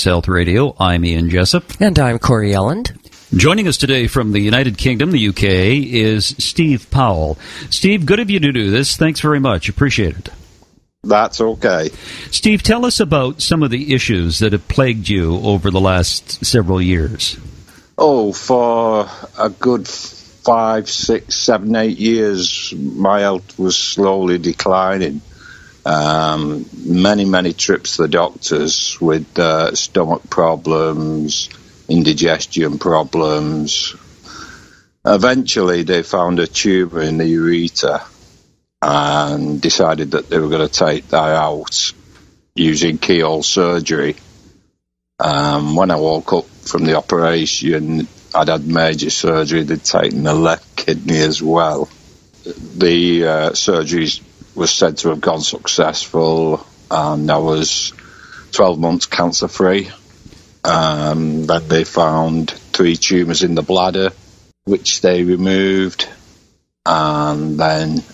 Health Radio. I'm Ian Jessup. And I'm Corey Elland. Joining us today from the United Kingdom, the UK, is Steve Powell. Steve, good of you to do this. Thanks very much. Appreciate it. That's okay. Steve, tell us about some of the issues that have plagued you over the last several years. Oh, for a good 5, 6, 7, 8 years, my health was slowly declining. Many trips to the doctors with stomach problems, indigestion problems. Eventually, they found a tumour in the urethra and decided that they were going to take that out using keyhole surgery. When I woke up from the operation, I'd had major surgery. They'd taken the left kidney as well. The surgeries was said to have gone successful, and I was 12 months cancer-free. Then they found 3 tumours in the bladder, which they removed, and then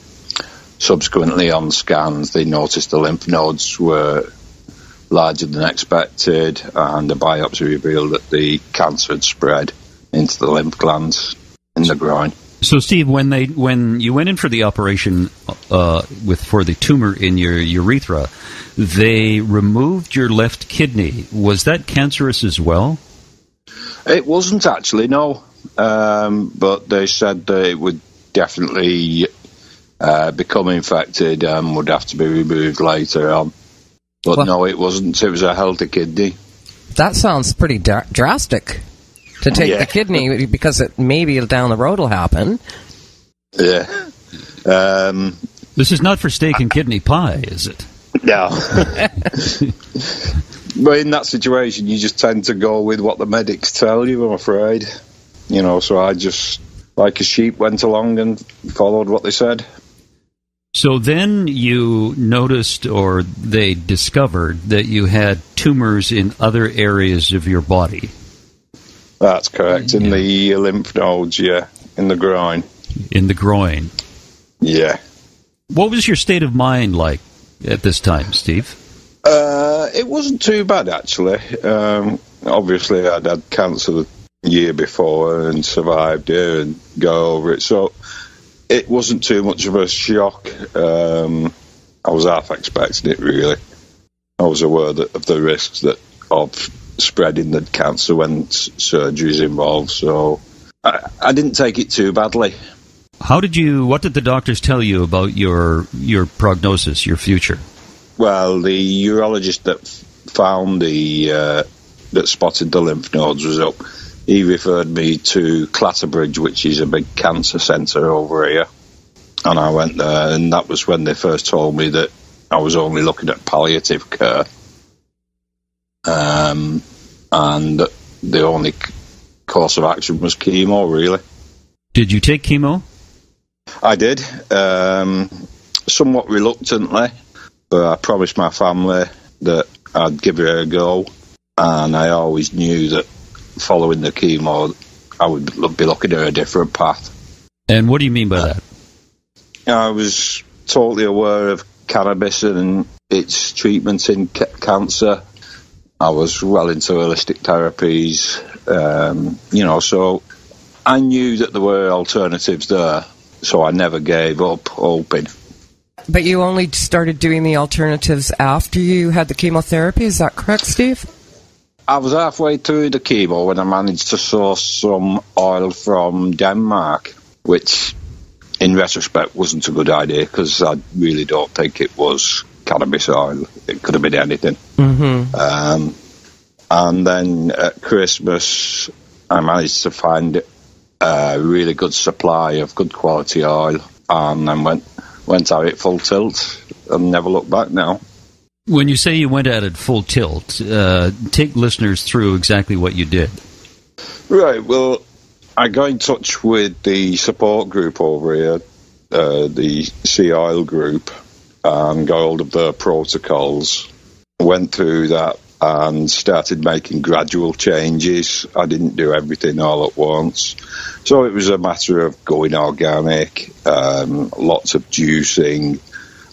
subsequently on scans they noticed the lymph nodes were larger than expected, and the biopsy revealed that the cancer had spread into the lymph glands in the groin. So, Steve, when you went in for the operation for the tumor in your urethra, they removed your left kidney. Was that cancerous as well? It wasn't actually, no. But they said that it would definitely become infected and would have to be removed later on. But well, no, it wasn't. It was a healthy kidney. That sounds pretty drastic. To take the kidney, because maybe down the road will happen. Yeah. This is not for steak and kidney pie, is it? No. But in that situation, you just tend to go with what the medics tell you, I'm afraid. You know, so I just, like a sheep, went along and followed what they said. So then you noticed, or they discovered, that you had tumors in other areas of your body. That's correct, in the lymph nodes, in the groin. In the groin? Yeah. What was your state of mind like at this time, Steve? It wasn't too bad, actually. Obviously, I'd had cancer the year before and survived it and got over it, so it wasn't too much of a shock. I was half expecting it, really. I was aware of the risks of spreading the cancer when surgery is involved, so I didn't take it too badly. What did the doctors tell you about your prognosis, your future? Well, the urologist that found that spotted the lymph nodes was up. He referred me to Clatterbridge, which is a big cancer centre over here, and I went there, and that was when they first told me that I was only looking at palliative care. And the only course of action was chemo, really. Did you take chemo? I did, somewhat reluctantly, but I promised my family that I'd give it a go, and I always knew that following the chemo, I would be looking at a different path. And what do you mean by that? I was totally aware of cannabis and its treatment in cancer. I was well into holistic therapies, so I knew that there were alternatives there, so I never gave up hoping. But you only started doing the alternatives after you had the chemotherapy, is that correct, Steve? I was halfway through the chemo when I managed to source some oil from Denmark, which in retrospect wasn't a good idea because I really don't think it was cannabis oil. It could have been anything. Mm-hmm. And then at Christmas, I managed to find a really good supply of good quality oil, and then went at it full tilt and never looked back now. When you say you went at it full tilt, take listeners through exactly what you did. Right, well, I got in touch with the support group over here, the Sea Oil group, and got hold of their protocols. Went through that and started making gradual changes. I didn't do everything all at once. So it was a matter of going organic, lots of juicing,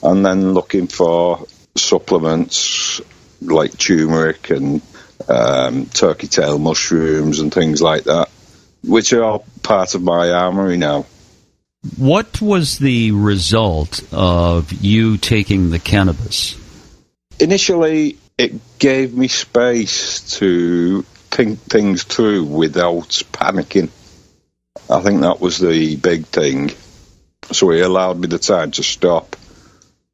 and then looking for supplements like turmeric and turkey tail mushrooms and things like that, which are all part of my armoury now. What was the result of you taking the cannabis? Initially, it gave me space to think things through without panicking. I think that was the big thing. So it allowed me the time to stop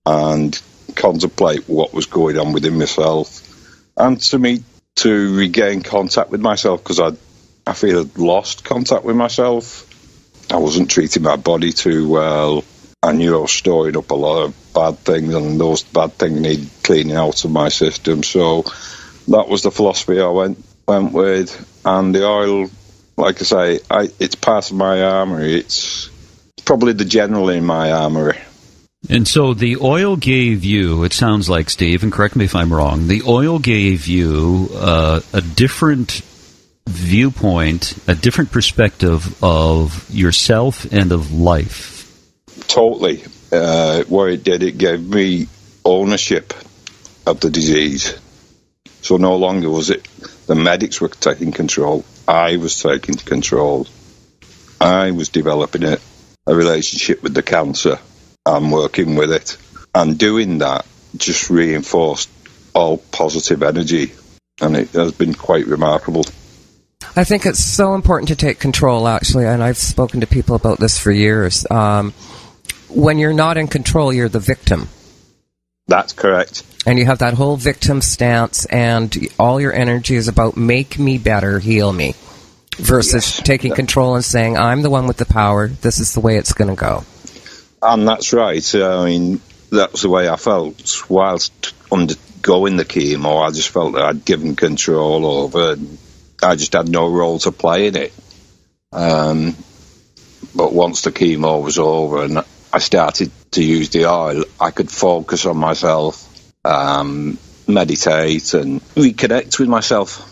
and contemplate what was going on within myself, and to regain contact with myself, because I feel I'd lost contact with myself. I wasn't treating my body too well. I knew I was storing up a lot of bad things, and those bad things needed cleaning out of my system. So that was the philosophy I went with. And the oil, like I say, it's part of my armoury. It's probably the general in my armoury. And so the oil gave you, it sounds like, Steve, and correct me if I'm wrong, the oil gave you a different viewpoint, a different perspective of yourself and of life. Totally. What it did, it gave me ownership of the disease. So no longer was it the medics were taking control. I was taking control. I was developing a relationship with the cancer and working with it. And doing that just reinforced all positive energy. And it has been quite remarkable. I think it's so important to take control, actually, and I've spoken to people about this for years. When you're not in control, you're the victim. That's correct. And you have that whole victim stance, and all your energy is about make me better, heal me, versus taking control and saying, I'm the one with the power, this is the way it's going to go. And that's right. I mean, that was the way I felt. Whilst undergoing the chemo, I just felt that I'd given control over, and I just had no role to play in it. But once the chemo was over and I started to use the oil, I could focus on myself, meditate and reconnect with myself.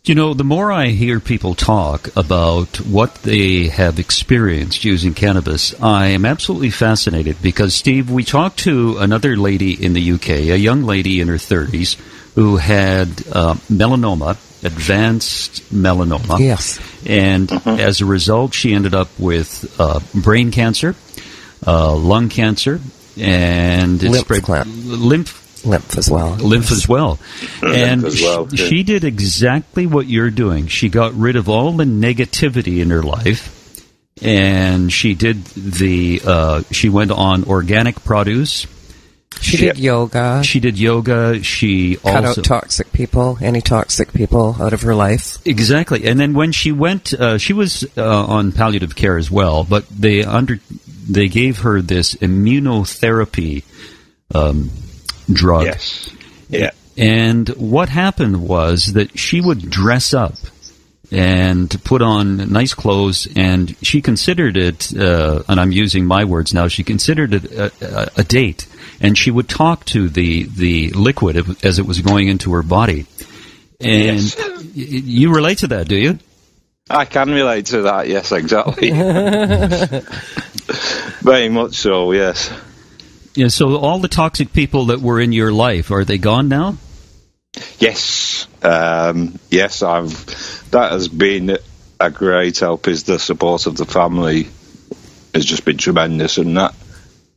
You know, the more I hear people talk about what they have experienced using cannabis, I am absolutely fascinated because, Steve, we talked to another lady in the UK, a young lady in her 30s, who had melanoma, advanced melanoma. Yes. And as a result, she ended up with brain cancer, lung cancer, and lymph as well. Lymph as well. And as well, she did exactly what you're doing. She got rid of all the negativity in her life, and she did she went on organic produce. She did yoga. She did yoga. She cut also out toxic people, any toxic people out of her life. Exactly. And then when she went, she was on palliative care as well, but they gave her this immunotherapy drug. Yes. Yeah. And what happened was that she would dress up and put on nice clothes, and she considered it, and I'm using my words now, she considered it a date. And she would talk to the liquid as it was going into her body. And you relate to that, do you? I can relate to that, yes, exactly. Very much so, yes. Yeah, so all the toxic people that were in your life, are they gone now? Yes. Yes, that has been a great help. Is the support of the family has just been tremendous, and that,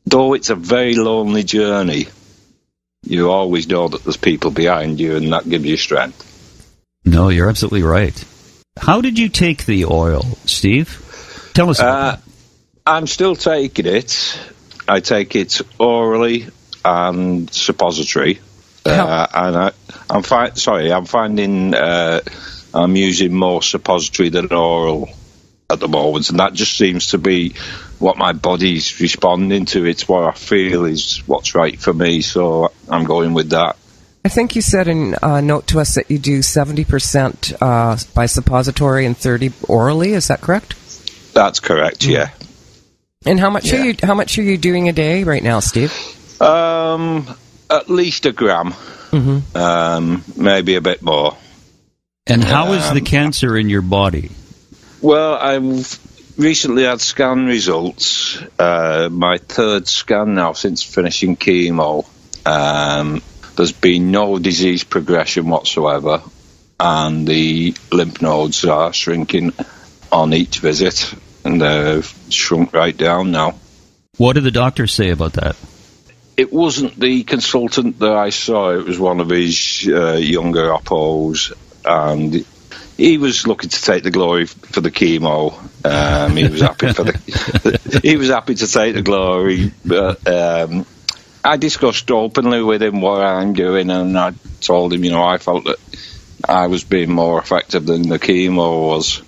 though it's a very lonely journey, you always know that there's people behind you, and that gives you strength. No, you're absolutely right. How did you take the oil, Steve? Tell us about that. I'm still taking it. I take it orally and suppository. And I'm finding I'm using more suppository than oral at the moment, and that just seems to be what my body's responding to. It's what I feel is what's right for me, so I'm going with that. I think you said in a note to us that you do 70% by suppository and 30 orally. Is that correct? That's correct. Yeah. And how much are you doing a day right now, Steve? At least a gram, maybe a bit more. And how is the cancer in your body? Well, I've recently had scan results. My third scan now since finishing chemo. There's been no disease progression whatsoever. and the lymph nodes are shrinking on each visit, and they've shrunk right down now. What did the doctor say about that? It wasn't the consultant that I saw, it was one of his younger oppos, and he was looking to take the glory for the chemo. He was happy he was happy to take the glory, but I discussed openly with him what I'm doing, and I told him, I felt that I was being more effective than the chemo was.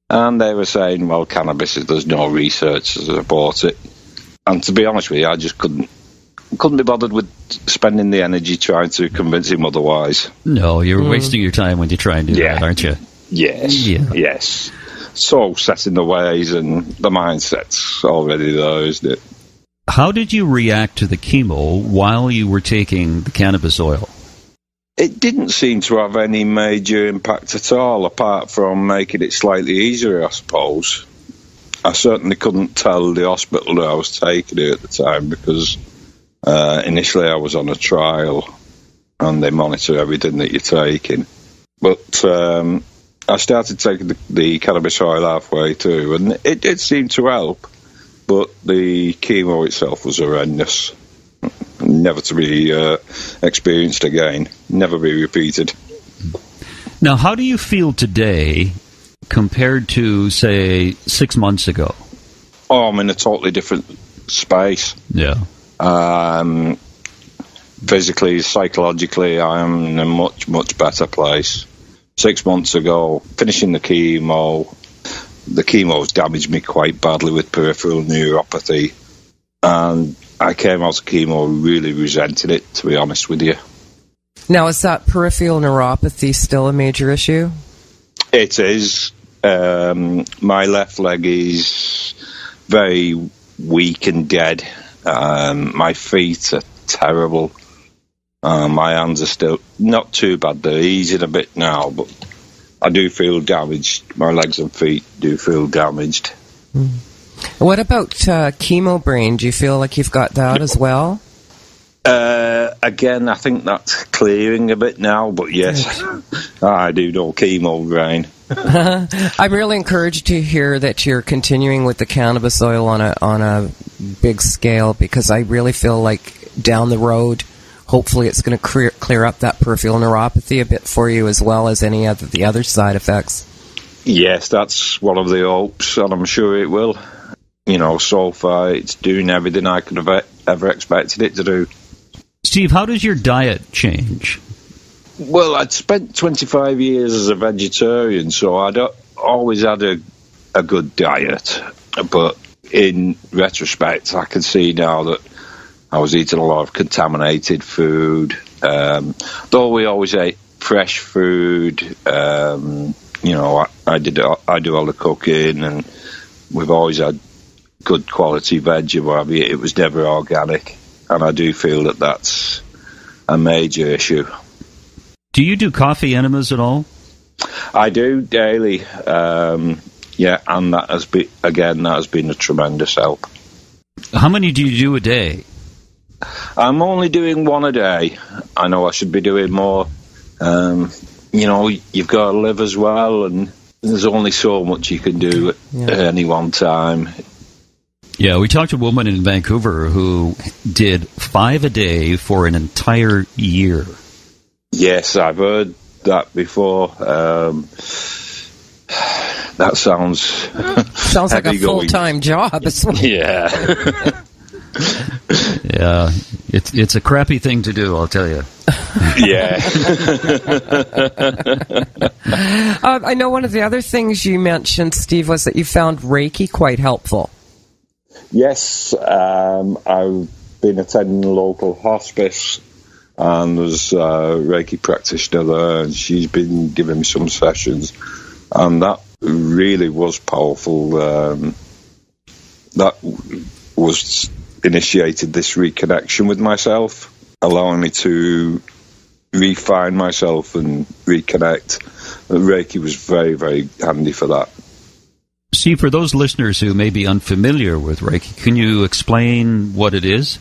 And they were saying, well, cannabis, there's no research to support it. And to be honest with you, I just couldn't be bothered with spending the energy trying to convince him otherwise. No, you're wasting your time when you try and do that, aren't you? Yes, yes. So set in the ways, and the mindset's already there, isn't it? How did you react to the chemo while you were taking the cannabis oil? It didn't seem to have any major impact at all, apart from making it slightly easier, I suppose. I certainly couldn't tell the hospital that I was taking it at the time, because initially I was on a trial, and they monitor everything that you're taking. But I started taking the cannabis oil halfway through, and it did seem to help, but the chemo itself was horrendous. Never to be experienced again. Never be repeated. Now, how do you feel today compared to, say, 6 months ago? Oh, I'm in a totally different space. Yeah. Physically, psychologically, I am in a much, much better place. 6 months ago, finishing the chemo's damaged me quite badly with peripheral neuropathy, and I came out of chemo really resenting it, to be honest with you. Now, is that peripheral neuropathy still a major issue? It is. My left leg is very weak and dead. My feet are terrible. My hands are still not too bad. They're easing a bit now, but I do feel damaged. My legs and feet do feel damaged. What about chemo brain? Do you feel like you've got that as well? Again, I think that's clearing a bit now, but yes, I do know chemo brain. I'm really encouraged to hear that you're continuing with the cannabis oil on a big scale, because I really feel like down the road, hopefully it's going to clear up that peripheral neuropathy a bit for you, as well as any of the other side effects. Yes, that's one of the hopes, and I'm sure it will. So far it's doing everything I could have ever expected it to do. Steve, how does your diet change? Well, I'd spent 25 years as a vegetarian, so I'd always had a good diet. But in retrospect, I can see now that I was eating a lot of contaminated food. Though we always ate fresh food, I do all the cooking, and we've always had good quality veg, it was never organic, and I do feel that that's a major issue. Do you do coffee enemas at all? I do daily, and that has been a tremendous help. How many do you do a day? I'm only doing one a day. I know I should be doing more. You've got to live as well, and there's only so much you can do at any one time. Yeah, we talked to a woman in Vancouver who did 5 a day for an entire year. Yes, I've heard that before. That sounds like a full-time job as well. Yeah. Yeah, it's a crappy thing to do, I'll tell you. Yeah. I know one of the other things you mentioned, Steve, was that you found Reiki quite helpful. Yes, I've been attending a local hospice, and there's a Reiki practitioner there, and she's been giving me some sessions, and that really was powerful. That was initiated this reconnection with myself, allowing me to refine myself and reconnect. Reiki was very, very handy for that. See, for those listeners who may be unfamiliar with Reiki, can you explain what it is?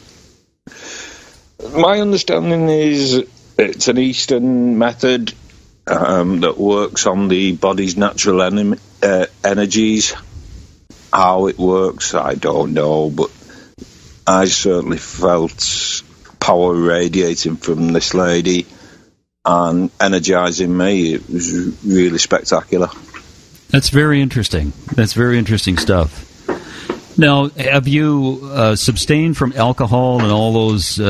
My understanding is it's an Eastern method, that works on the body's natural energies. How it works, I don't know, but I certainly felt power radiating from this lady and energising me. It was really spectacular. That's very interesting. That's very interesting stuff. Now, have you abstained from alcohol and all those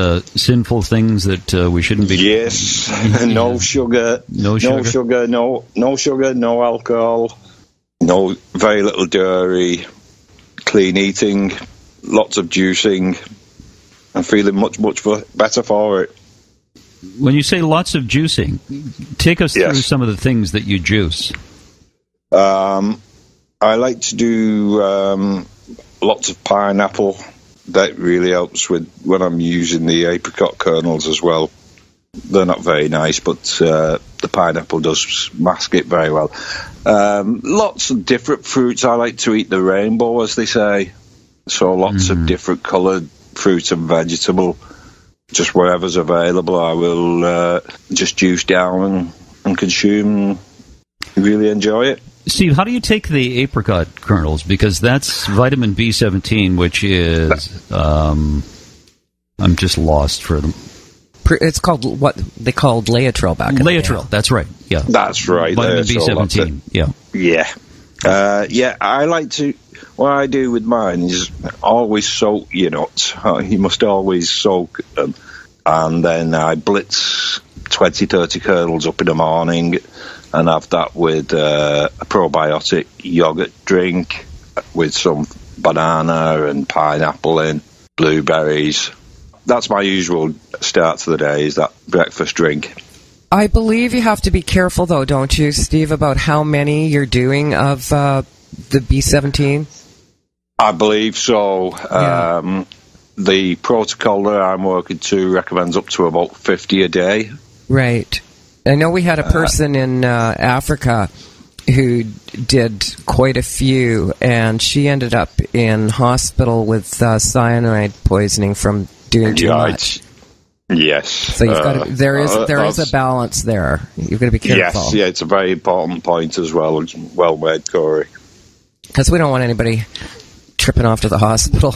sinful things that we shouldn't be? Yes. No sugar. No sugar. No sugar. No alcohol. No, very little dairy. Clean eating. Lots of juicing. I'm feeling much better for it. When you say lots of juicing, take us through some of the things that you juice. I like to do lots of pineapple. That really helps with when I'm using the apricot kernels as well. They're not very nice, but the pineapple does mask it very well. Lots of different fruits. I like to eat the rainbow, as they say. So lots of different coloured fruit and vegetable. Just wherever's available, I will just juice down and consume. Really enjoy it. Steve, how do you take the apricot kernels? Because that's vitamin B17, which is... I'm just lost for them. It's called what they called Laetrile back in the day. Laetrile, that's right. Yeah, that's right. Vitamin B17. Yeah. I like to. What I do with mine is always soak your nuts. You must always soak them, and then I blitz 20-30 kernels up in the morning, and have that with a probiotic yogurt drink with some banana and pineapple in, blueberries. That's my usual start to the day, is that breakfast drink. I believe you have to be careful, though, don't you, Steve, about how many you're doing of the B17? I believe so. Yeah. The protocol that I'm working to recommends up to about 50 a day. Right. I know we had a person in Africa who did quite a few, and she ended up in hospital with cyanide poisoning from doing too much. Yes. So you've got to, there is a balance there. You've got to be careful. Yes, yeah, it's a very important point as well. Well made, Corey. Because we don't want anybody tripping off to the hospital.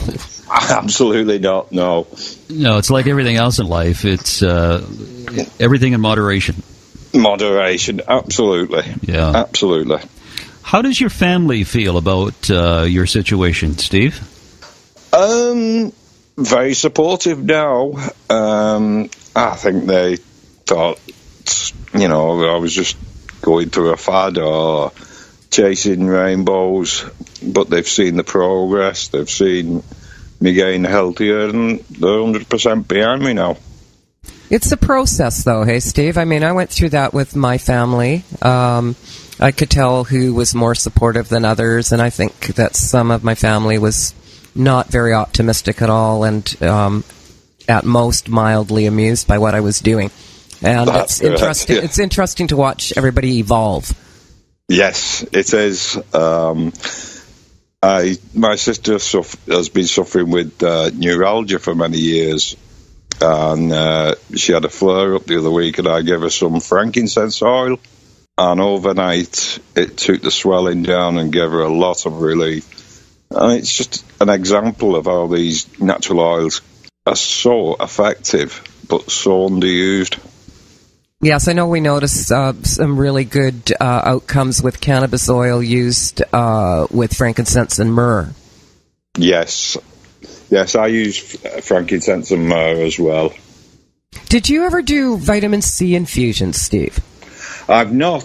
Absolutely not. No, it's like everything else in life. It's everything in moderation. Moderation, absolutely. Yeah, absolutely. How does your family feel about your situation, Steve? Very supportive now. I think they thought, I was just going through a fad or chasing rainbows, but they've seen the progress. They've seen me getting healthier, and they're 100% behind me now. It's a process, though, hey, Steve? I mean, I went through that with my family. I could tell who was more supportive than others, and I think that some of my family was not very optimistic at all, and at most mildly amused by what I was doing. And it's interesting. Yeah. It's interesting to watch everybody evolve. Yes, it is. My sister has been suffering with neuralgia for many years, and she had a flare-up the other week, and I gave her some frankincense oil, and overnight it took the swelling down and gave her a lot of relief. And it's just an example of how these natural oils are so effective, but so underused. Yes, I know we noticed some really good outcomes with cannabis oil used with frankincense and myrrh. Yes, I use frankincense and myrrh as well. Did you ever do vitamin C infusions, Steve? I've not.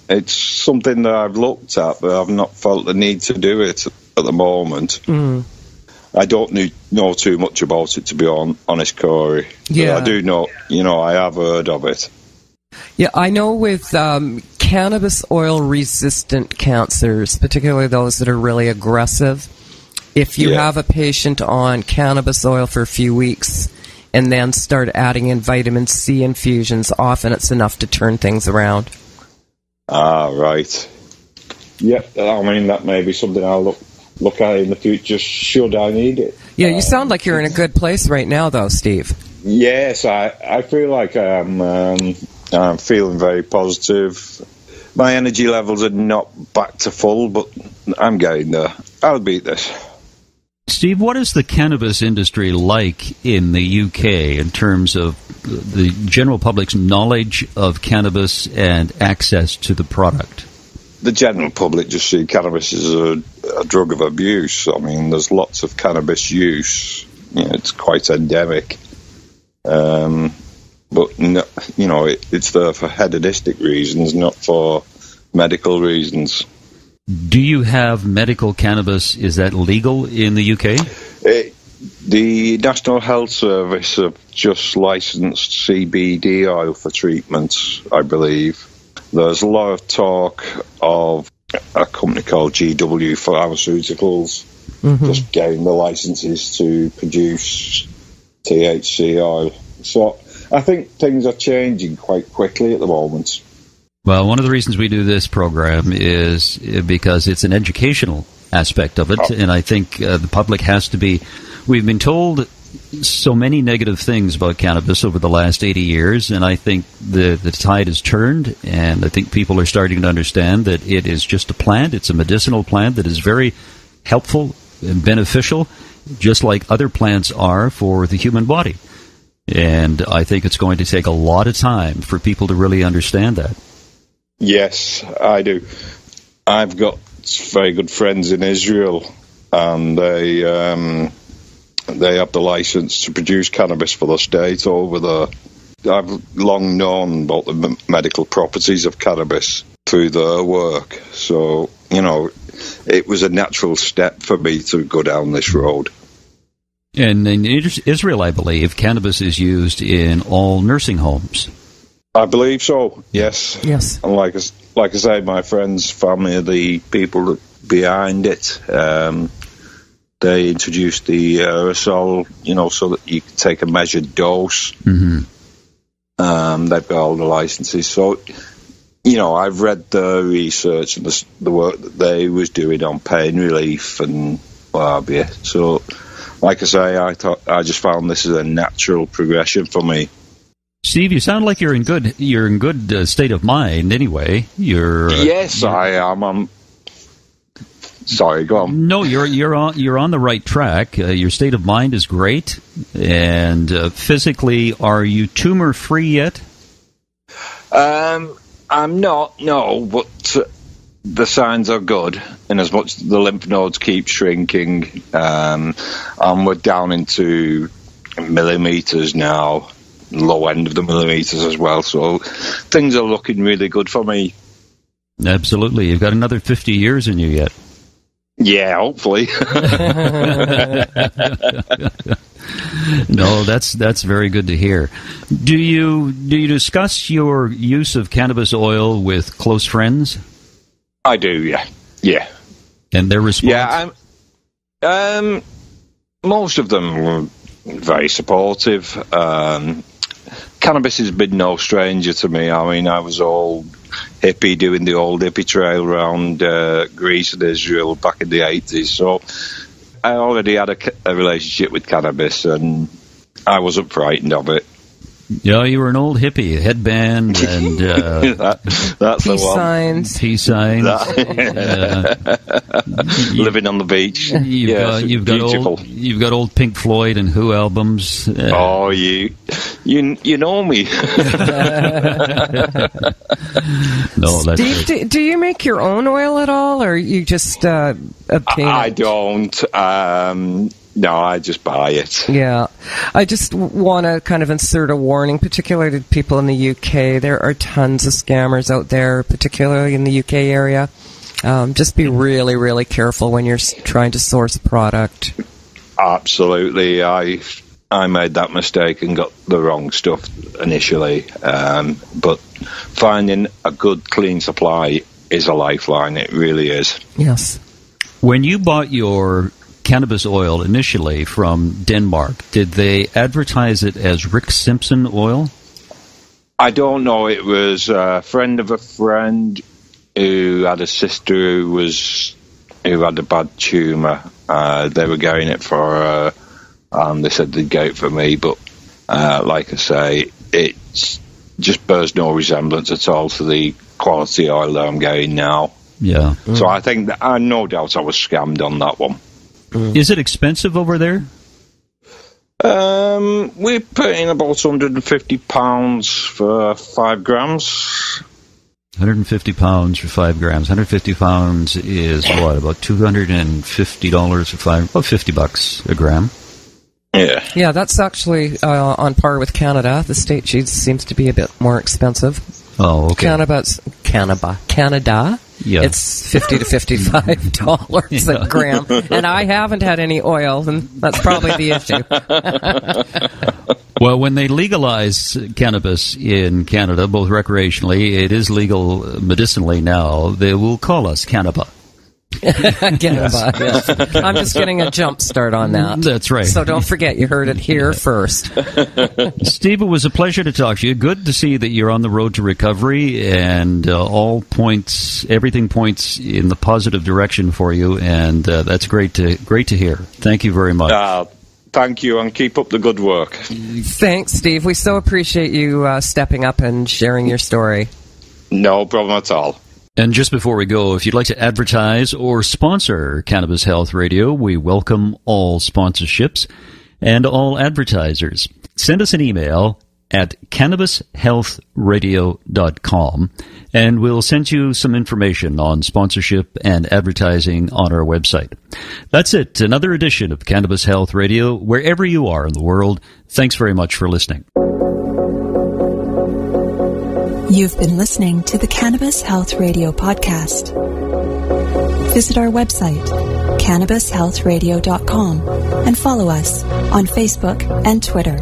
It's something that I've looked at, but I've not felt the need to do it at the moment. Mm. I don't know too much about it, to be honest, Corey. Yeah. But I do know, I have heard of it. Yeah, I know with cannabis oil-resistant cancers, particularly those that are really aggressive, if you have a patient on cannabis oil for a few weeks and then start adding in vitamin C infusions, often it's enough to turn things around. Ah, right. Yep, I mean, that may be something I'll look at in the future should I need it. Yeah, you sound like you're in a good place right now, though, Steve. Yes, I feel like I'm I'm feeling very positive. My energy levels are not back to full, but I'm getting there. I'll beat this. Steve, what is the cannabis industry like in the UK in terms of the general public's knowledge of cannabis and access to the product? The general public just see cannabis as a drug of abuse. I mean, there's lots of cannabis use. It's quite endemic. But, it's there for hedonistic reasons, not for medical reasons. Do you have medical cannabis? Is that legal in the UK? The National Health Service have just licensed CBD oil for treatments, I believe. There's a lot of talk of a company called GW Pharmaceuticals just getting the licenses to produce THC oil. So I think things are changing quite quickly at the moment. Well, one of the reasons we do this program is because it's an educational aspect of it, and I think the public has to be... We've been told so many negative things about cannabis over the last 80 years, and I think the tide has turned, and I think people are starting to understand that it is just a plant. It's a medicinal plant that is very helpful and beneficial, just like other plants are for the human body. And I think it's going to take a lot of time for people to really understand that. Yes, I do. I've got very good friends in Israel, and they have the license to produce cannabis for the state over there. I've long known about the medical properties of cannabis through their work. So, it was a natural step for me to go down this road. And in Israel, I believe, cannabis is used in all nursing homes. I believe so, yes. Yes. And like I say, my friends, family are the people behind it. They introduced the aerosol, so that you can take a measured dose. Mm-hmm. They've got all the licenses. So, I've read the research and the work that they was doing on pain relief and what have you. So, like I say, I just found this is a natural progression for me. Steve, you sound like you're in good state of mind. Anyway, yes, I am. Sorry, go on. No, you're on the right track. Your state of mind is great, and physically, are you tumor free yet? I'm not. No, but the signs are good. In as much as the lymph nodes keep shrinking, and we're down into millimeters now. Low end of the millimeters as well, so things are looking really good for me. Absolutely. You've got another 50 years in you yet. Yeah, hopefully. No, that's very good to hear. Do you discuss your use of cannabis oil with close friends? I do, yeah. And their response? Yeah, most of them were very supportive. Cannabis has been no stranger to me. I mean, I was all hippie doing the old hippie trail around Greece and Israel back in the 80s. So I already had a relationship with cannabis, and I wasn't frightened of it. Yeah, you were an old hippie, headband and that's peace signs. Peace signs. Living on the beach. You've got old Pink Floyd and Who albums. Oh, you know me. No, that's Steve, do you make your own oil at all, or you just obtain it? I don't. No, I just buy it. Yeah. I just want to kind of insert a warning, particularly to people in the UK. There are tons of scammers out there, particularly in the UK area. Just be really, really careful when you're trying to source a product. Absolutely. I made that mistake and got the wrong stuff initially. But finding a good, clean supply is a lifeline. It really is. Yes. When you bought your cannabis oil initially from Denmark, did they advertise it as Rick Simpson oil? I don't know. It was a friend of a friend who had a sister who had a bad tumour. They were getting it for her. They said they'd get it for me, but like I say, it's just bears no resemblance at all to the quality oil that I'm getting now. Yeah. So I think that no doubt I was scammed on that one. Is it expensive over there? We put in about £150 for 5 grams. 150 pounds for 5 grams. 150 pounds is what? About $250 for 5, about $50 a gram. Yeah. Yeah, that's actually on par with Canada. The state cheese seems to be a bit more expensive. Oh, okay. Canada. Yeah. It's $50 to $55 a gram, and I haven't had any oil, and that's probably the issue. Well, when they legalize cannabis in Canada, both recreationally, it is legal medicinally now, they will call us Cannabis. Yes. I'm just getting a jump start on that. That's right. So don't forget, you heard it here first. Steve, it was a pleasure to talk to you. Good to see that you're on the road to recovery, and everything points in the positive direction for you, and that's great to hear. Thank you very much. Thank you, and keep up the good work. Thanks, Steve. We so appreciate you stepping up and sharing your story. No problem at all. And just before we go, if you'd like to advertise or sponsor Cannabis Health Radio, we welcome all sponsorships and all advertisers. Send us an email at cannabishealthradio.com, and we'll send you some information on sponsorship and advertising on our website. That's it. Another edition of Cannabis Health Radio, wherever you are in the world. Thanks very much for listening. You've been listening to the Cannabis Health Radio podcast. Visit our website, cannabishealthradio.com, and follow us on Facebook and Twitter.